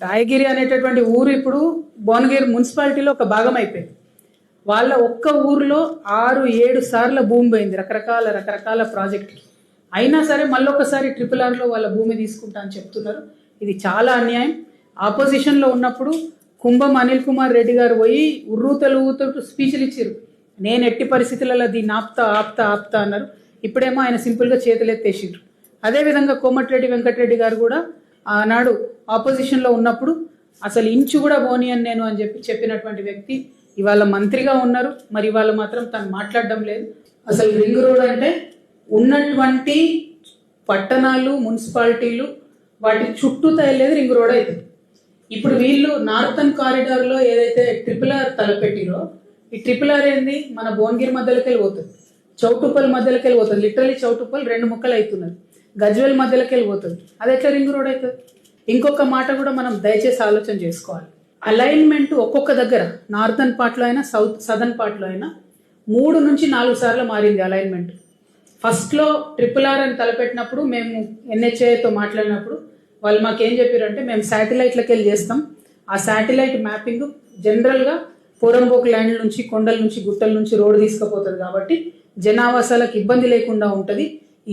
రాయగిరి అనేటటువంటి ఊరు ఇప్పుడు భువనగిరి మున్సిపాలిటీలో ఒక భాగం అయిపోయింది. వాళ్ళ ఒక్క ఊర్లో 6-7 సార్ల భూమి పోయింది రకరకాల ప్రాజెక్టుకి. అయినా సరే మళ్ళొకసారి RRRలో వాళ్ళ భూమి తీసుకుంటా అని చెప్తున్నారు. ఇది చాలా అన్యాయం. ఆపోజిషన్లో ఉన్నప్పుడు కుంభం అనిల్ కుమార్ రెడ్డి గారు పోయి ఉర్రూతలు స్పీచ్లు ఇచ్చారు. నేను ఎట్టి పరిస్థితులలో దీన్ని ఆప్తా అన్నారు. ఇప్పుడేమో ఆయన సింపుల్గా చేతులెత్తేసిండ్రు. అదేవిధంగా కోమటిరెడ్డి వెంకటరెడ్డి గారు కూడా ఆనాడు ఆపోజిషన్లో ఉన్నప్పుడు అసలు ఇంచు కూడా పోనీయని నేను అని చెప్పినటువంటి వ్యక్తి ఇవాళ మంత్రిగా ఉన్నారు. మరి ఇవాళ మాత్రం తను మాట్లాడడం లేదు. అసలు రింగ్ రోడ్ అంటే ఉన్నటువంటి పట్టణాలు మున్సిపాలిటీలు వాటి చుట్టూ తయలేదు రింగ్ రోడ్ అవుతుంది. ఇప్పుడు వీళ్ళు నార్థన్ కారిడార్లో ఏదైతే RRR తలపెట్టిరో ఈ RRR ఏంది మన భువనగిరి మధ్యలోకి వెళ్ళిపోతుంది, చౌటుప్పల్ మధ్యలోకి వెళ్ళిపోతుంది. లిటరలీ చౌటుప్పల్ 2 ముక్కలు అవుతున్నది. గజ్వేల్ మధ్యలోకి వెళ్ళిపోతుంది. అది ఎట్లా రింగ్ రోడ్ అవుతుంది? ఇంకొక మాట కూడా మనం దయచేసి ఆలోచన చేసుకోవాలి. అలైన్మెంట్ ఒక్కొక్క దగ్గర నార్థన్ పార్ట్లో అయినా సదర్న్ పార్ట్లో అయినా 3 నుంచి 4 సార్లు మారింది అలైన్మెంట్. ఫస్ట్లో RRR అని తలపెట్టినప్పుడు మేము NHAతో మాట్లాడినప్పుడు వాళ్ళు మాకేం చెప్పారంటే మేము శాటిలైట్లకి వెళ్ళి చేస్తాం. ఆ శాటిలైట్ మ్యాపింగ్ జనరల్గా పోరంబోక్ ల్యాండ్ నుంచి, కొండల నుంచి, గుట్టల నుంచి రోడ్డు తీసుకుపోతుంది కాబట్టి జనావాసాలకు ఇబ్బంది లేకుండా ఉంటుంది.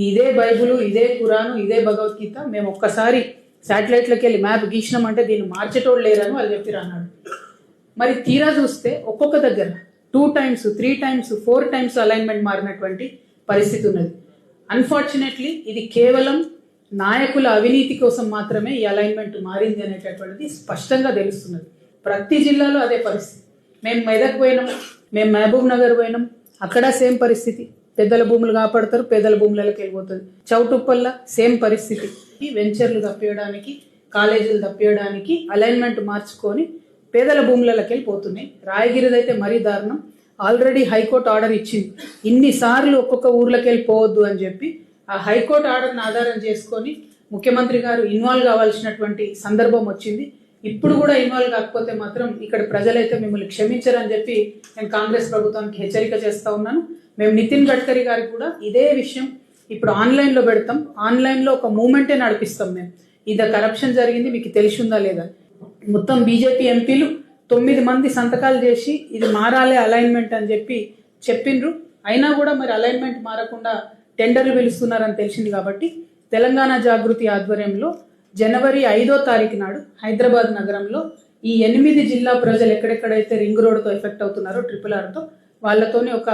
ఇదే బైబుల్, ఇదే ఖురాను, ఇదే భగవద్గీత మేము ఒక్కసారి శాటిలైట్లకి వెళ్ళి మ్యాప్ గీసినామంటే దీన్ని మార్చేటోడు లేరని వాళ్ళు చెప్పారు అన్నాడు. మరి తీరా చూస్తే ఒక్కొక్క దగ్గర 2 times, 3 times, 4 times అలైన్మెంట్ మారినటువంటి పరిస్థితి ఉన్నది. అన్ఫార్చునేట్లీ ఇది కేవలం నాయకుల అవినీతి కోసం మాత్రమే ఈ అలైన్మెంట్ మారింది అనేటటువంటిది స్పష్టంగా తెలుస్తున్నది. ప్రతి జిల్లాలో అదే పరిస్థితి. మేము మెదక్ పోయినాం, మేము మహబూబ్ నగర్ పోయినాం, అక్కడ సేమ్ పరిస్థితి. పెద్దల భూములు కాపాడతారు, పేదల భూములకి వెళ్ళిపోతుంది. చౌటుప్పల్లా సేమ్ పరిస్థితి. ఈ వెంచర్లు తప్పియడానికి, కాలేజీలు తప్పియడానికి అలైన్మెంట్ మార్చుకొని పేదల భూములకి వెళ్ళిపోతున్నాయి. రాయగిరిదైతే మరీ దారుణం. ఆల్రెడీ హైకోర్టు ఆర్డర్ ఇచ్చింది ఇన్నిసార్లు ఒక్కొక్క ఊర్లోకి వెళ్ళిపోవద్దు అని చెప్పి. ఆ హైకోర్టు ఆర్డర్ని ఆధారం చేసుకొని ముఖ్యమంత్రి గారు ఇన్వాల్వ్ కావాల్సినటువంటి సందర్భం వచ్చింది. ఇప్పుడు కూడా ఇన్వాల్వ్ కాకపోతే మాత్రం ఇక్కడ ప్రజలైతే మిమ్మల్ని క్షమించరని చెప్పి నేను కాంగ్రెస్ ప్రభుత్వానికి హెచ్చరిక చేస్తా ఉన్నాను. మేము నితిన్ గడ్కరీ గారికి కూడా ఇదే విషయం ఇప్పుడు ఆన్లైన్లో పెడతాం. ఆన్లైన్లో ఒక మూమెంటే నడిపిస్తాం. మేము ఇది కరప్షన్ జరిగింది మీకు తెలిసిందా లేదా, మొత్తం బీజేపీ ఎంపీలు 9 మంది సంతకాలు చేసి ఇది మారాలి అలైన్మెంట్ అని చెప్పి చెప్పిండ్రు. అయినా కూడా మరి అలైన్మెంట్ మారకుండా టెండర్లు పిలుస్తున్నారని తెలిసింది. కాబట్టి తెలంగాణ జాగృతి ఆధ్వర్యంలో జనవరి 5వ తారీఖు నాడు హైదరాబాద్ నగరంలో ఈ 8 జిల్లా ప్రజలు ఎక్కడెక్కడైతే రింగ్ రోడ్తో ఎఫెక్ట్ అవుతున్నారో RRRతో వాళ్ళతోనే ఒక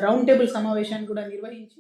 రౌండ్ టేబుల్ సమావేశాన్ని కూడా నిర్వహించి